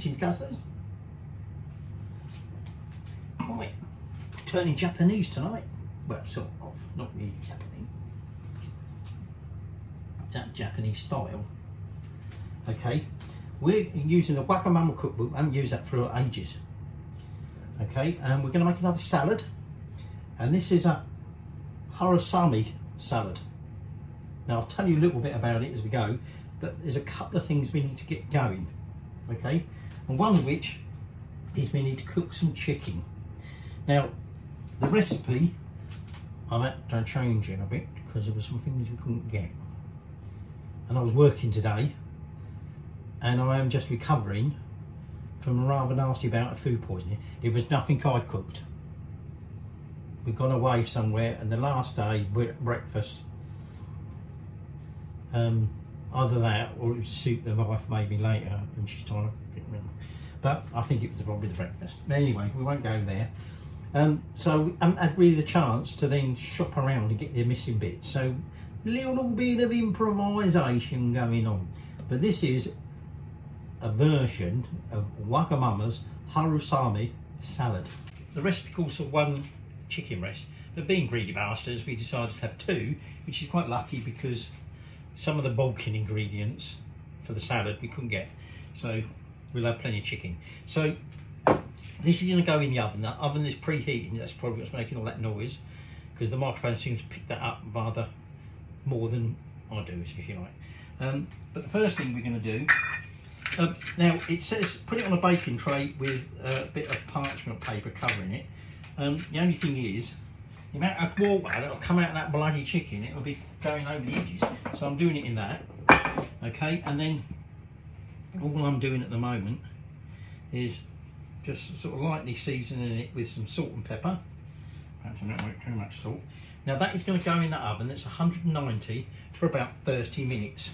Greetings, Guzzlers. Right, turning Japanese tonight. Well, sort of, not really Japanese. That Japanese style. Okay, we're using the Wagamama cookbook. I haven't used that for ages. Okay, and we're going to make another salad. And this is a Harusame salad. Now, I'll tell you a little bit about it as we go, but there's a couple of things we need to get going. Okay, and one of which is we need to cook some chicken. Now, the recipe, I had to change it a bit because there were some things we couldn't get. And I was working today, and I am just recovering from a rather nasty bout of food poisoning. It was nothing I cooked. We'd gone away somewhere, and the last day we're at breakfast. Either that, or it was soup that my wife made me later, and she's trying to get rid of. But I think it was probably the breakfast. But anyway, we won't go there. So I haven't had really the chance to then shop around and get the missing bits. So a little bit of improvisation going on. But this is a version of Wagamama's Harusame Salad. The recipe calls for 1 chicken breast, but being greedy bastards, we decided to have 2, which is quite lucky because some of the bulking ingredients for the salad we couldn't get, so we'll have plenty of chicken. So this is going to go in the oven. The oven is preheating. That's probably what's making all that noise, because the microphone seems to pick that up rather more than I do, if you like. But the first thing we're going to do, now it says put it on a baking tray with a bit of parchment paper covering it. The only thing is, the amount of water that will come out of that bloody chicken, it will be going over the edges. So I'm doing it in that. Okay, and then all I'm doing at the moment is just sort of lightly seasoning it with some salt and pepper. Perhaps I don't want too much salt. Now that is going to go in that oven that's 190 for about 30 minutes.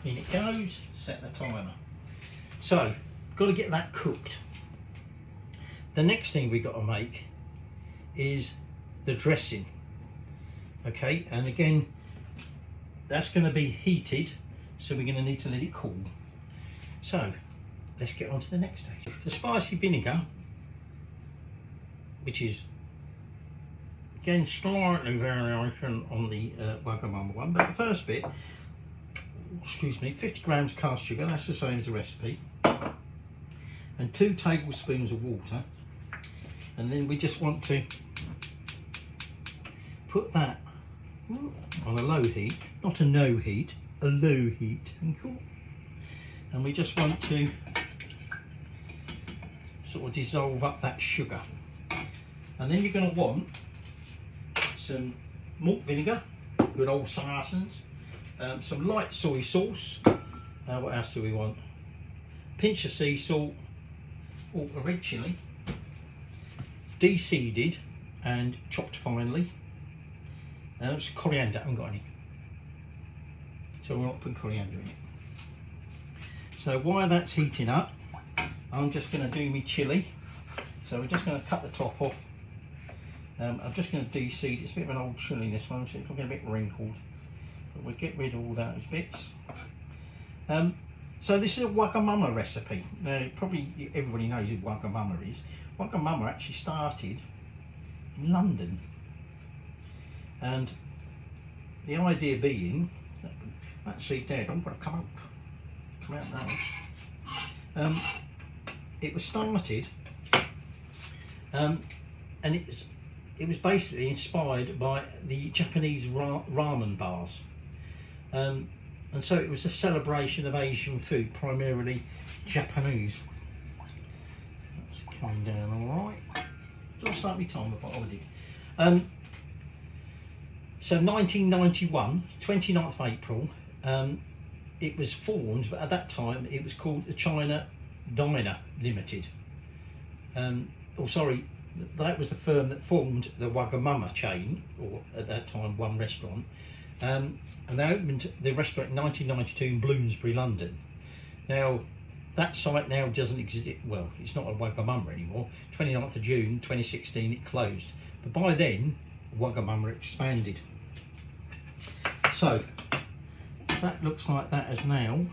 In it goes, set the timer. So, got to get that cooked. The next thing we've got to make is the dressing. Okay, and again, that's going to be heated, so we're going to need to let it cool. So, let's get on to the next stage. The spicy vinegar, which is again slightly variation on the Wagamama one, but the first bit, excuse me, 50 grams cast sugar, that's the same as the recipe, and 2 tablespoons of water. And then we just want to put that on a low heat, not a no heat, a low heat. And we just want to sort of dissolve up that sugar. And then you're going to want some malt vinegar, good old Saracens, some light soy sauce. What else do we want? Pinch of sea salt, or a red chilli, de-seeded and chopped finely. Some coriander, I haven't got any, so we're not putting coriander in it. So while that's heating up, I'm just going to do my chilli. So we're just going to cut the top off. I'm just going to de-seed. It's a bit of an old chilli, this one, so it's going to get a bit wrinkled. But we'll get rid of all those bits. So this is a Wagamama recipe. Now, probably everybody knows who Wagamama is. Wagamama actually started in London. And the idea being, that seed there, don't want to come out now. It was started, and it was basically inspired by the Japanese ramen bars. And so it was a celebration of Asian food, primarily Japanese. That's coming down all right. Just start me time with what I did. So 1991, 29th of April, it was formed, but at that time it was called the China Diner Limited. That was the firm that formed the Wagamama chain, or at that time one restaurant. And they opened the restaurant in 1992 in Bloomsbury, London. Now, that site now doesn't exist, well, it's not a Wagamama anymore. 29th of June 2016 it closed. But by then, Wagamama expanded. So, that looks like that as now.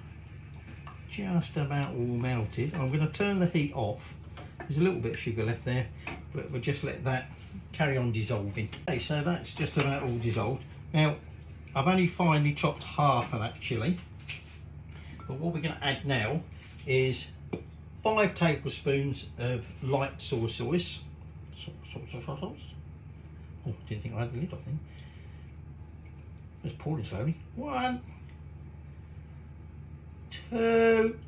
just about all melted. I'm going to turn the heat off. There's a little bit of sugar left there, but we'll just let that carry on dissolving. Okay, so that's just about all dissolved. Now, I've only finely chopped half of that chilli, but what we're going to add now is 5 tablespoons of light soy sauce. Oh, didn't think I had the lid off then. Just pour it slowly. 1, 2.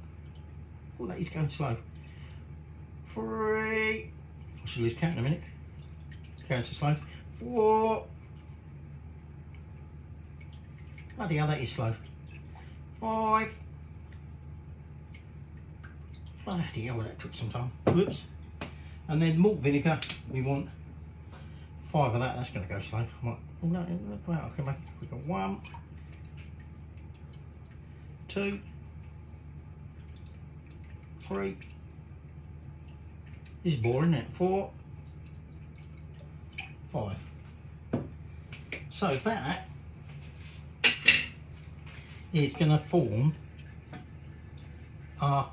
Oh, that is going slow. 3. I should lose count in a minute. It's going so slow. 4. Bloody hell, that is slow. 5. Bloody hell, that took some time. Whoops. And then malt vinegar, we want 5 of that. That's going to go slow. Oh no, well, I can make it quicker. 1, 2, 3. This is boring, isn't it? 4, 5. So that is going to form our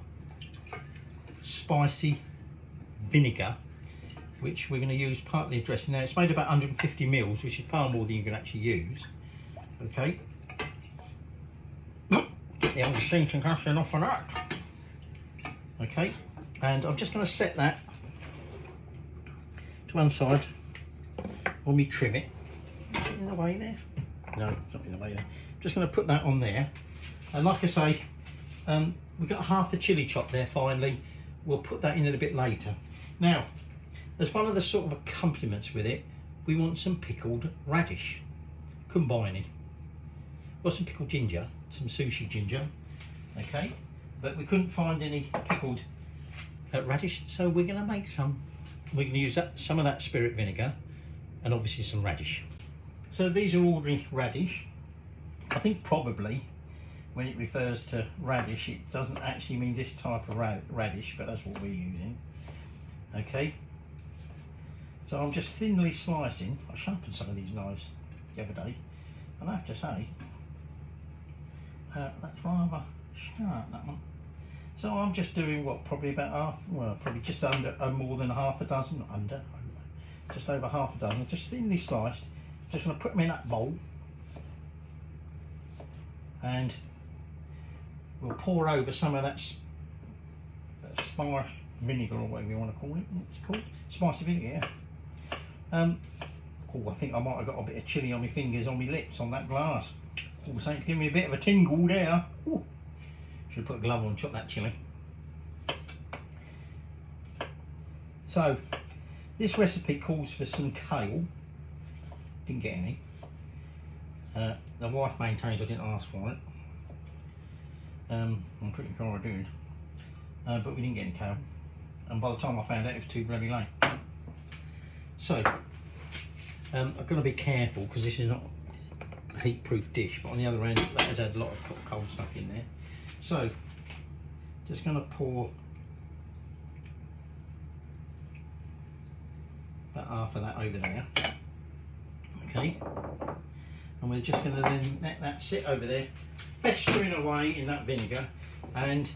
spicy vinegar, which we're going to use partly as dressing. Now it's made about 150 mils, which is far more than you can actually use. Okay. Get the old sink and cast off on that. Okay, and I'm just going to set that to one side when we trim it. Is it in the way there? No, it's not in the way there. I'm just going to put that on there, and like I say, we've got half the chilli chopped there finally. We'll put that in a bit later. Now, as one of the sort of accompaniments with it, we want some pickled radish combining. Got some pickled ginger, some sushi ginger, okay, but we couldn't find any pickled radish, so we're going to make some. We're going to use some of that spirit vinegar and obviously some radish. So these are ordinary radish. I think probably when it refers to radish, it doesn't actually mean this type of radish, but that's what we're using. Okay, so I'm just thinly slicing. I sharpened some of these knives the other day, and I have to say that's rather sharp, that one. So I'm just doing what, probably about half, well, probably just under more than half a dozen, just over half a dozen, just thinly sliced. Just going to put them in that bowl, and we'll pour over some of that spice vinegar, or whatever you want to call it. What's it called? Spicy vinegar, yeah. Oh, I think I might have got a bit of chilli on my fingers, on my lips, on that glass. Oh, so it's giving me a bit of a tingle there. Ooh. Should put a glove on, chop that chilli. So, this recipe calls for some kale. Didn't get any. The wife maintains I didn't ask for it. I'm pretty sure I did. But we didn't get any kale. And by the time I found out, it was too bloody late. So, I'm going to be careful because this is not a heat-proof dish, but on the other end, that has had a lot of cold stuff in there. So, just going to pour about half of that over there. Okay, and we're just going to then let that sit over there, festering away in that vinegar. And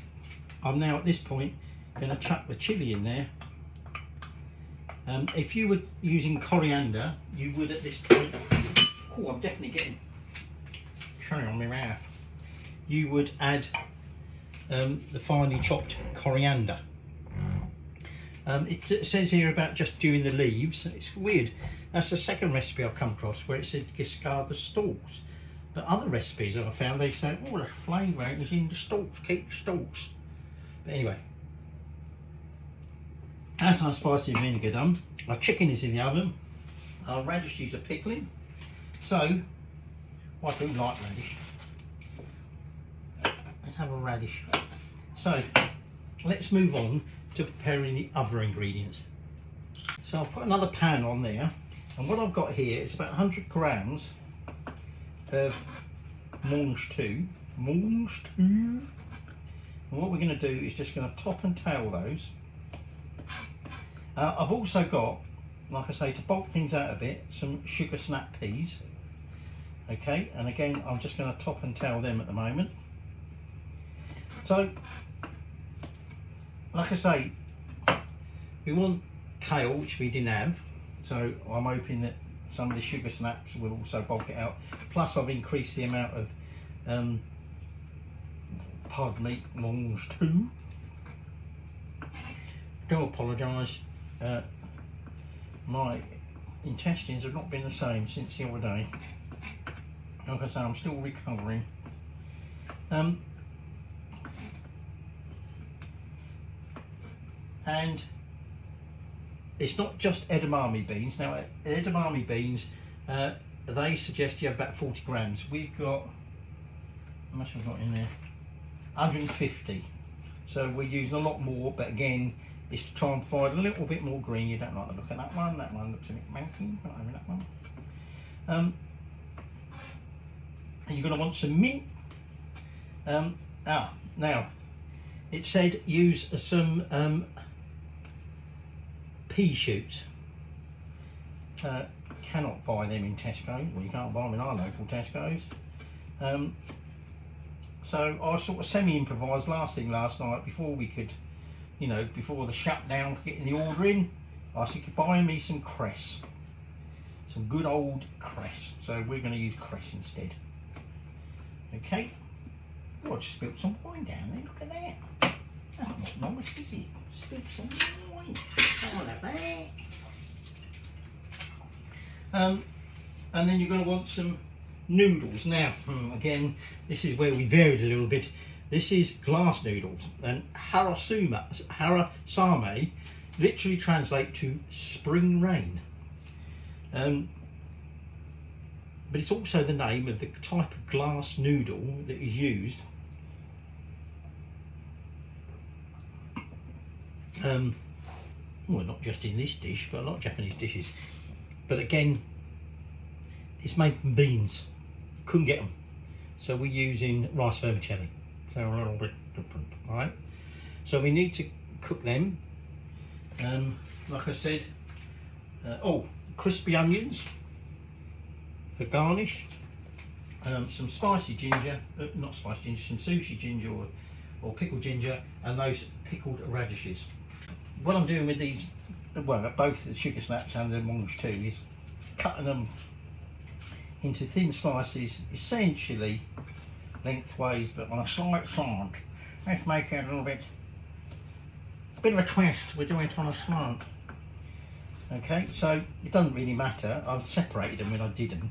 I'm now at this point going to chuck the chilli in there. If you were using coriander, you would at this point. Oh, I'm definitely getting chilli on my mouth. You would add the finely chopped coriander. It says here about just doing the leaves. It's weird. That's the second recipe I've come across where it said discard the stalks. But other recipes that I found, they say, oh, the flavour is in the stalks, keep the stalks. But anyway, that's our spicy vinegar done. Our chicken is in the oven. Our radishes are pickling. So, I do like radish. Let's have a radish. So, let's move on to preparing the other ingredients. So I'll put another pan on there, and what I've got here is about 100 grams of mange tout. And what we're going to do is just going to top and tail those. I've also got, like I say, to bulk things out a bit, some sugar snap peas. Okay, and again, I'm just going to top and tail them at the moment. So like I say, we want kale, which we didn't have, so I'm hoping that some of the sugar snaps will also bulk it out. Plus I've increased the amount of pardon me, mange too. Do apologise, my intestines have not been the same since the other day. Like I say, I'm still recovering. And it's not just edamame beans. Now, edamame beans, they suggest you have about 40 grams. We've got, how much have we got in there? 150. So we're using a lot more, but again, it's to try and provide a little bit more green. You don't like the look at that one. That one looks a bit manky. Not having that one. And you're going to want some mint. Now, it said use some pea shoots. Cannot buy them in Tesco. Well, you can't buy them in our local Tesco's. So I sort of semi-improvised last night before we could, you know, before the shutdown for getting the order in. I said, buy me some cress, some good old cress. So we're going to use cress instead. Okay. Oh, I just spilled some wine down there. Look at that. That's not nice, is it? Spilled some wine. I'll have that. And then you're going to want some noodles. Now, again, this is where we varied a little bit. This is glass noodles, and Harusame literally translate to spring rain. But it's also the name of the type of glass noodle that is used well, not just in this dish, but a lot of Japanese dishes. But again, it's made from beans. Couldn't get them, so we're using rice vermicelli. So a little bit different, all right? So we need to cook them. Like I said, crispy onions for garnish. Some spicy ginger, not spicy ginger, some sushi ginger or pickled ginger, and those pickled radishes. What I'm doing with these, well, both the sugar snaps and the mange too, is cutting them into thin slices, essentially lengthways, but on a slight slant. Let's make it a little bit of a twist. We're doing it on a slant. Okay, so it doesn't really matter. I've separated them when I did them,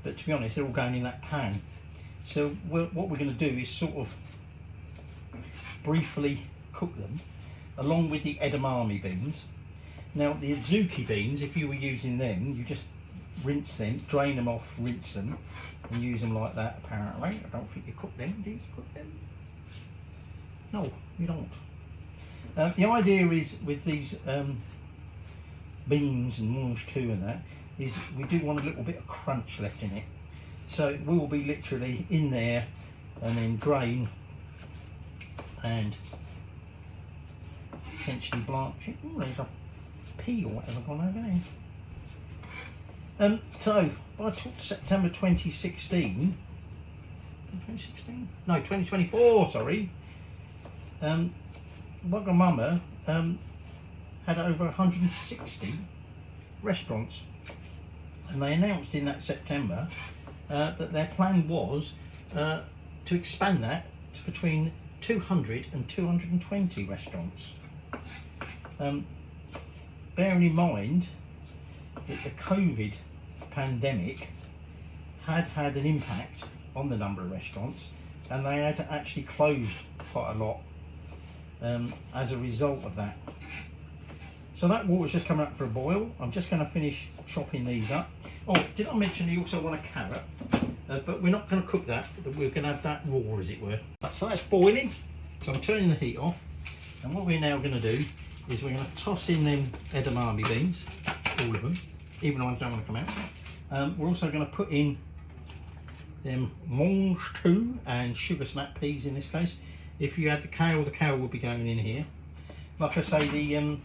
but to be honest, they're all going in that pan. So what we're going to do is sort of briefly cook them along with the edamame beans. Now the azuki beans, if you were using them, you just rinse them, drain them off, rinse them, and use them like that. Apparently, I don't think you cook them. Do you cook them? No, you don't. The idea is with these beans and mange too and that, is we do want a little bit of crunch left in it. So we will be literally in there and then drain and essentially blanch it. Oh, there's a pea or whatever gone over there. So by September 2016, 2016? No, 2024, sorry. Wagamama had over 160 restaurants, and they announced in that September that their plan was to expand that to between 200 and 220 restaurants. Bearing in mind that the COVID pandemic had an impact on the number of restaurants, and they had to actually close quite a lot as a result of that. So that water's just coming up for a boil. I'm just going to finish chopping these up. Oh, did I mention you also want a carrot? But we're not going to cook that. We're going to have that raw, as it were. So that's boiling. So I'm turning the heat off. And what we're now going to do is we're going to toss in them edamame beans, all of them, even though I don't want to come out. We're also going to put in them mange too and sugar snap peas in this case. If you had the kale will be going in here. Like I say, these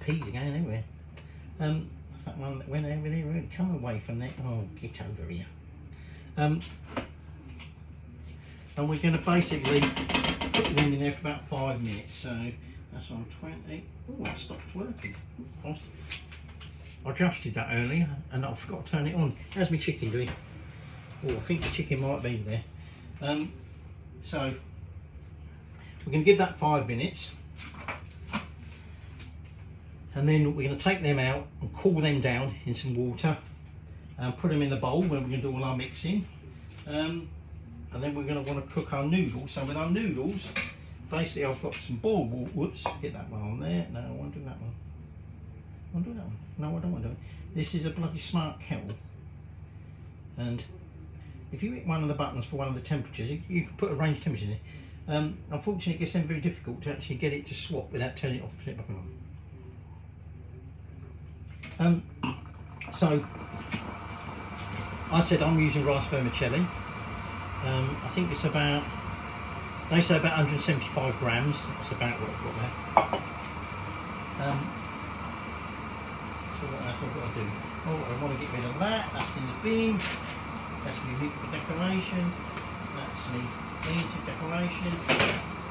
peas are going everywhere. That's that one that went over there. Really come away from there. Oh, get over here. And we're going to basically put them in there for about 5 minutes. So that's on 20. Oh, that stopped working. I adjusted that earlier and I forgot to turn it on. How's my chicken doing? Oh, I think the chicken might be there. So we're going to give that 5 minutes. And then we're going to take them out and cool them down in some water and put them in the bowl where we're going to do all our mixing. And then we're going to want to cook our noodles. So with our noodles, basically I've got some boiled water. Whoops, get that one on there. No, I won't do that one. I want to do that one. No, I don't want to do it. This is a bloody smart kettle. And if you hit one of the buttons for one of the temperatures, you can put a range temperature in it. Unfortunately, it gets then very difficult to actually get it to swap without turning it off and putting it back on. So I said I'm using rice vermicelli. I think it's about, they say about 175 grams. That's about what I've got there. So what else I've got to do? Oh, I want to get rid of that. That's in the bin. That's my meat for decoration. That's me beans for decoration.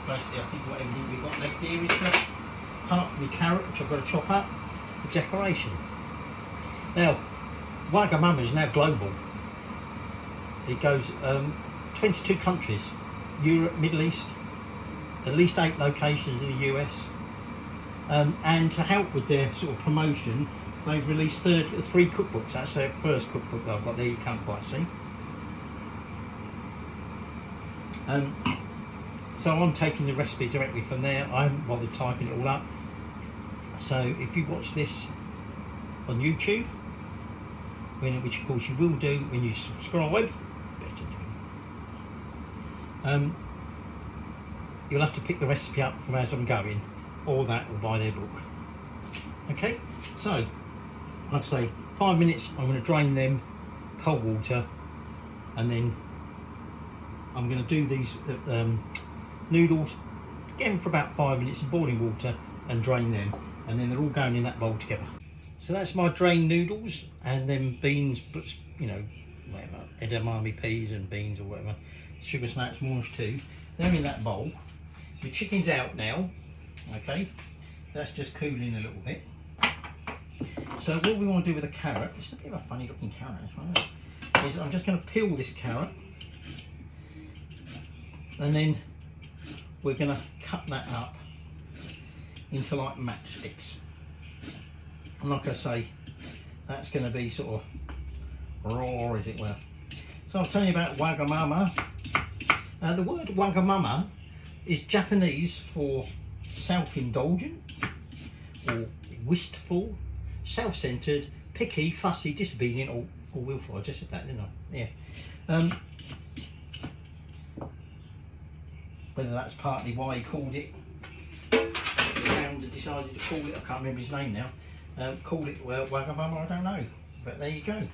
Basically, I think what everything we've got left here is just part of my carrot, which I've got to chop up for decoration. Now, Wagamama is now global. It goes 22 countries, Europe, Middle East, at least 8 locations in the US. And to help with their sort of promotion, they've released 3 cookbooks. That's their first cookbook that I've got there, you can't quite see. So I'm taking the recipe directly from there. I haven't bothered typing it all up. So if you watch this on YouTube, which of course you will do when you subscribe, better do. You'll have to pick the recipe up from as I'm going, or that, or buy their book. Okay, so like I say, 5 minutes. I'm going to drain them, cold water, and then I'm going to do these noodles again for about 5 minutes in boiling water and drain them, and then they're all going in that bowl together. So that's my drained noodles, and then beans, you know, whatever, edamame peas and beans or whatever, sugar snacks, mange too. They're in that bowl. The chicken's out now, okay? That's just cooling a little bit. So what we want to do with the carrot, it's a bit of a funny looking carrot, right? Is I'm just going to peel this carrot, and then we're going to cut that up into like matchsticks. And like I say, that's going to be sort of raw, as it were. So I'll tell you about Wagamama. The word Wagamama is Japanese for self-indulgent, or wistful, self-centered, picky, fussy, disobedient, or willful. I just said that, didn't I? Yeah. Whether that's partly why he called it, and decided to call it, I can't remember his name now, call it Wagamama, I don't know, but there you go.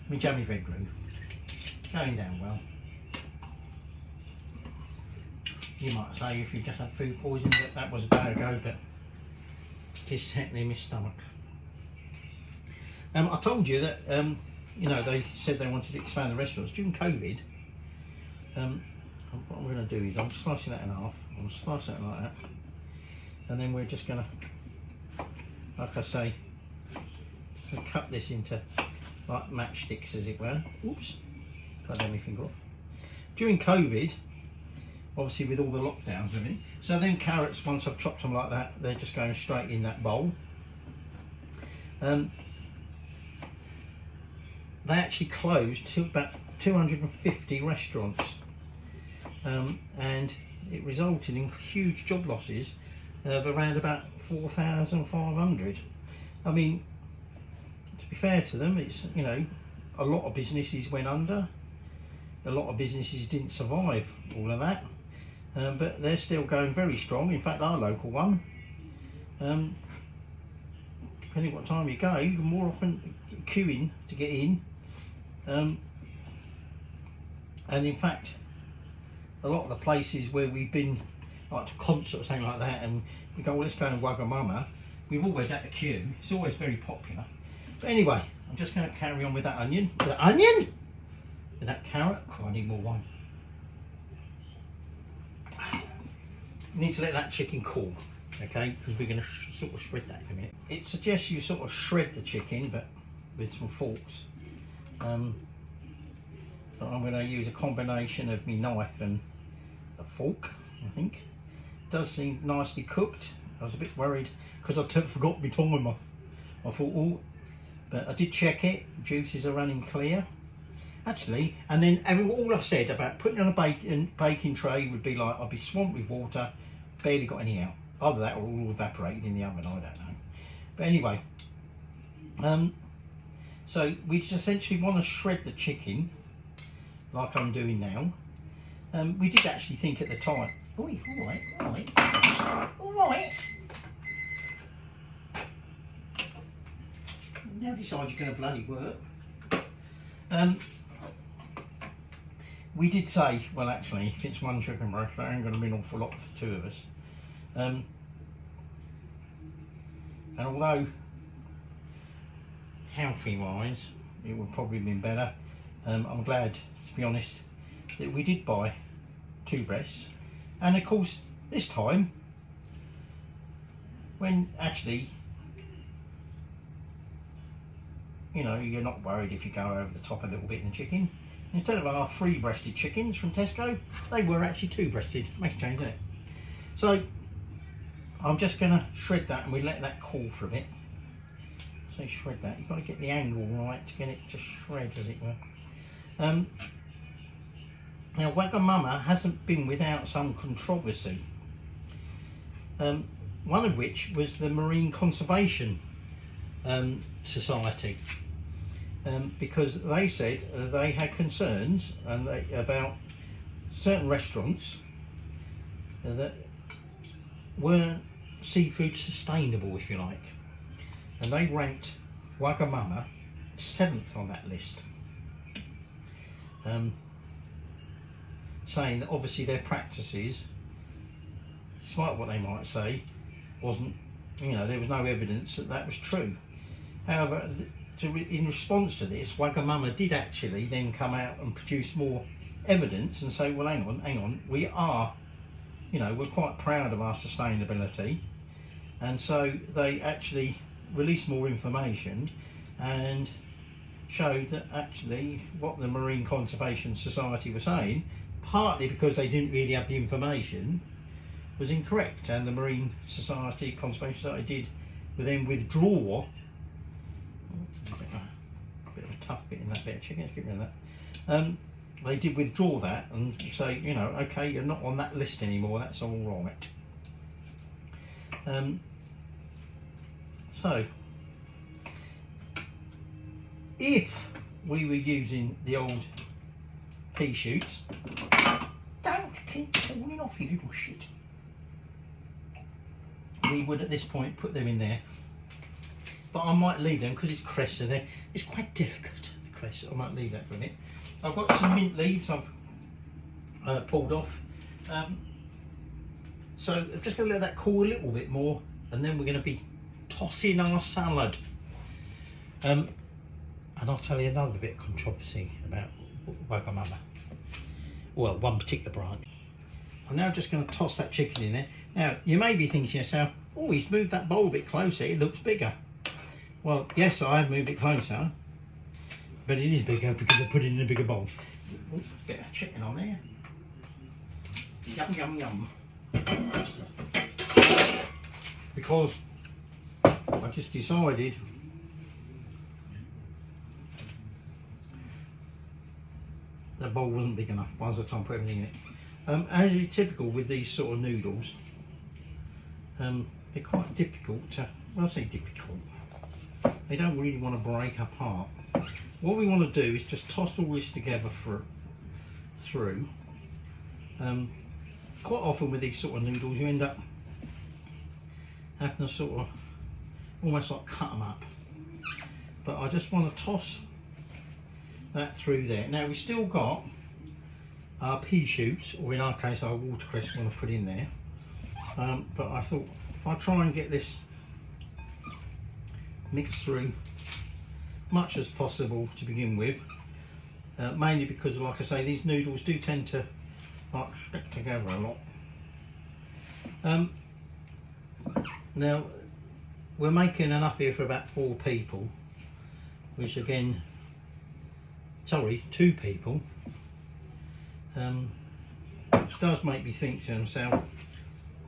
My jammy bread glue, going down well. You might say if you just had food poisoning that was a day ago, but it is certainly in my stomach. I told you that you know, they said they wanted to expand the restaurants during COVID. What I'm going to do is I'm slicing that in half. I'm going to slice that like that, and then we're just going to, like I say, cut this into like matchsticks, as it were. Oops, cut everything off. During COVID, obviously with all the lockdowns and everything, so then carrots, once I've chopped them like that, they're just going straight in that bowl. They actually closed to about 250 restaurants, and it resulted in huge job losses of around about 4,500. I mean, to be fair to them, it's, you know, a lot of businesses went under, a lot of businesses didn't survive all of that, but they're still going very strong. In fact, our local one, depending what time you go, you're more often queuing to get in. And in fact, a lot of the places where we've been, like to concert or something like that, and we go, well, let's go to Wagamama, we've always had to queue. It's always very popular. But anyway, I'm just going to carry on with that onion. The onion? With that carrot. Oh, I need more wine. You need to let that chicken cool, okay? Because we're going to sort of shred that in a minute. It suggests you sort of shred the chicken, but with some forks. So I'm going to use a combination of my knife and a fork, I think. It does seem nicely cooked. I was a bit worried because I forgot my timer. I thought, oh, but I did check it. Juices are running clear. Actually, and then all I said about putting on a baking tray would be like, I'd be swamped with water, barely got any out. Either that or all evaporated in the oven, I don't know. But anyway, so we just essentially want to shred the chicken, like I'm doing now. We did actually think at the time, oi, all right. Now decide you're going to bloody work. We did say, well, actually, if it's one chicken breast, that ain't going to be an awful lot for two of us. And although healthy-wise, it would probably have been better, I'm glad, to be honest, that we did buy two breasts. And of course, this time, when actually, you know, you're not worried if you go over the top a little bit in the chicken. Instead of our 3-breasted chickens from Tesco, they were actually 2-breasted. Make a change, isn't it? So I'm just going to shred that, and we let that cool for a bit. So shred that. You've got to get the angle right to get it to shred, as it were. Now, Wagamama hasn't been without some controversy. One of which was the Marine Conservation Society. Because they said they had concerns about certain restaurants that weren't seafood sustainable, if you like, and they ranked Wagamama 7th on that list, saying that obviously their practices, despite what they might say, wasn't, you know, there was no evidence that that was true. However, in response to this, Wagamama did actually then come out and produce more evidence and say, well, hang on, we are, you know, we're quite proud of our sustainability. And so they actually released more information and showed that actually what the Marine Conservation Society was saying, partly because they didn't really have the information, was incorrect. And the Marine Conservation Society did then withdraw. A bit of a tough bit in that bit of chicken, let's get rid of that. They did withdraw that and say, you know, okay, you're not on that list anymore, that's all right. So, if we were using the old pea shoots, don't keep falling off, you little shit. We would at this point put them in there. But I might leave them because it's cress, so it's quite delicate, the cress. I might leave that for a minute. I've got some mint leaves I've pulled off. So I'm just going to let that cool a little bit more, and then we're going to be tossing our salad. And I'll tell you another bit of controversy about Wagamama. Well, one particular branch. I'm now just going to toss that chicken in there. Now, you may be thinking to yourself, oh, he's moved that bowl a bit closer, it looks bigger. Well, yes, I have moved it closer, but it is bigger because I put it in a bigger bowl. Ooh, get that chicken on there. Yum, yum, yum. Because I just decided the bowl wasn't big enough by the time I put everything in it. As is typical with these sort of noodles, they're quite difficult to, well, I say difficult. They don't really want to break apart. What we want to do is just toss all this together through. Quite often with these sort of noodles you end up having to sort of almost like cut them up. But I just want to toss that through there. Now we've still got our pea shoots, or in our case our watercress, we want to put in there. But I thought if I try and get this mixed through much as possible to begin with, mainly because, like I say, these noodles do tend to like stick together a lot. Now we're making enough here for about 4 people, which again, sorry, 2 people. Which does make me think to myself,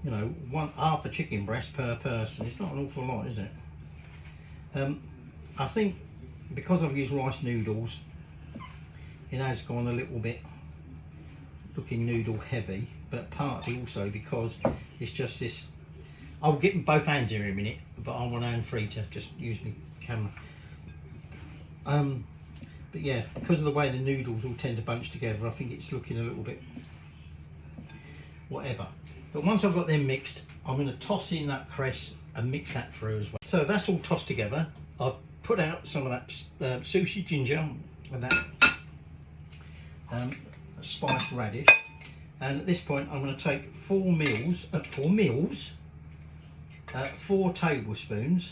you know, half a chicken breast per person. It's not an awful lot, is it? I think because I've used rice noodles, it has gone a little bit looking noodle heavy, but partly also because it's just this. I'll get both hands here in a minute, but I'm one hand free to just use my camera. But yeah, because of the way the noodles all tend to bunch together, I think it's looking a little bit whatever. But once I've got them mixed, I'm going to toss in that cress and mix that through as well. So that's all tossed together. I've put out some of that sushi ginger and that spiced radish. And at this point, I'm going to take 4 tablespoons.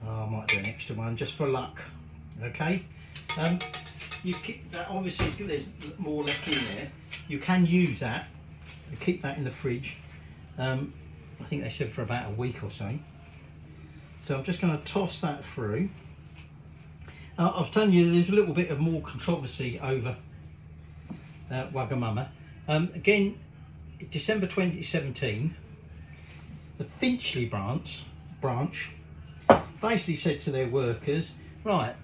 I might do an extra one just for luck. Okay. You keep that, obviously there's more left in there. You can use that and keep that in the fridge. I think they said for about a week or so. So I'm just going to toss that through. I was telling you there's a little bit of more controversy over Wagamama. Again, December 2017, the Finchley branch basically said to their workers, right,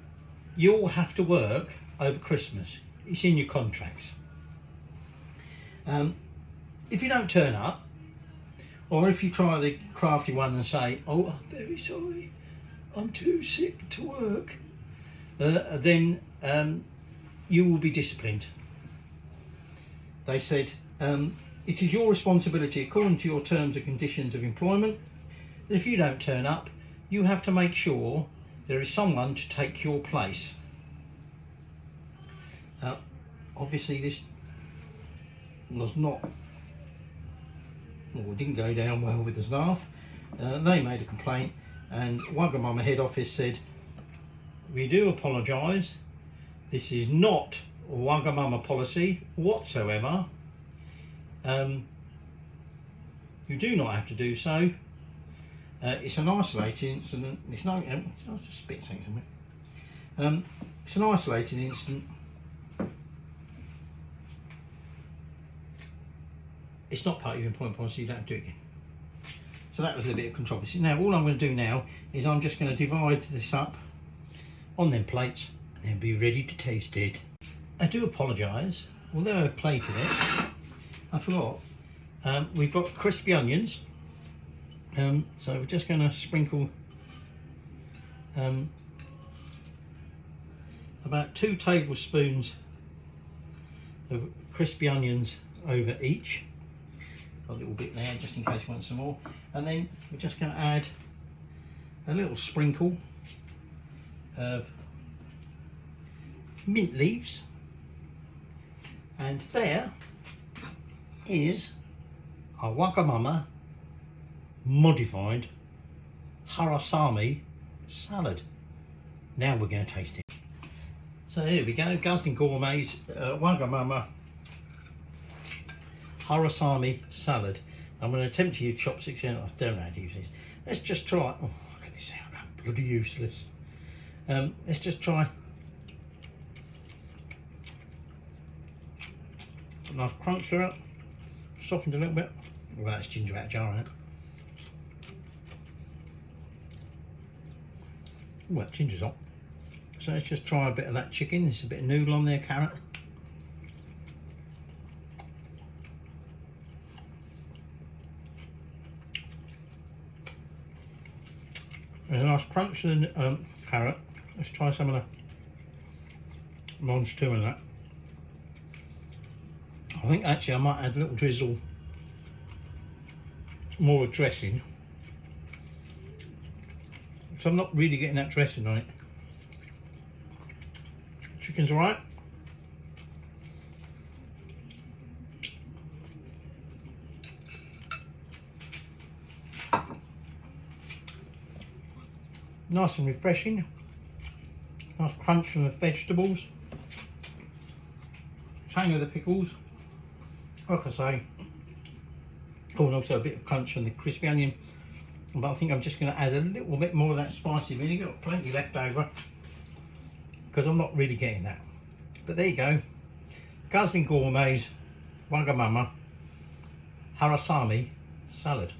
you all have to work over Christmas. It's in your contracts. If you don't turn up, or if you try the crafty one and say, oh, I'm very sorry, I'm too sick to work, then you will be disciplined. They said, it is your responsibility according to your terms and conditions of employment that if you don't turn up, you have to make sure there is someone to take your place. Obviously this was not, or didn't go down well with the staff. They made a complaint and Wagamama head office said, we do apologise, this is not Wagamama policy whatsoever. You do not have to do so. It's an isolated incident. It's no. I'll just spit something. It's an isolated incident. It's not part of your employment policy. You don't have to do it again. So that was a bit of controversy. Now all I'm going to do now is I'm just going to divide this up on them plates and then be ready to taste it. I do apologise. Although I've plated it, I forgot. We've got crispy onions. So we're just going to sprinkle about 2 tablespoons of crispy onions over each. Got a little bit there just in case you want some more. And then we're just going to add a little sprinkle of mint leaves. And there is a Wagamama modified Harusame Salad. Now we're going to taste it. So here we go, Guzzling Gourmet's Wagamama Harusame Salad. I'm going to attempt to use chopsticks here. I don't know how to use this. Let's just try. Oh, I can see I can't, bloody useless. Let's just try. A nice crunch to it. Softened a little bit. Well, that's ginger out of jar, isn't it? Well, ginger's hot. So let's just try a bit of that chicken. There's a bit of noodle on there, carrot. There's a nice crunch in the carrot. Let's try some of the mange too in that. I think actually I might add a little drizzle more dressing. So I'm not really getting that dressing on it. Chicken's alright. Nice and refreshing. Nice crunch from the vegetables. Tang of the pickles. Like I say. Oh, and also a bit of crunch from the crispy onion. But I think I'm just going to add a little bit more of that spicy vinegar. Got plenty left over. Because I'm not really getting that. But there you go. Guzzling Gourmet's Wagamama Harusame Salad.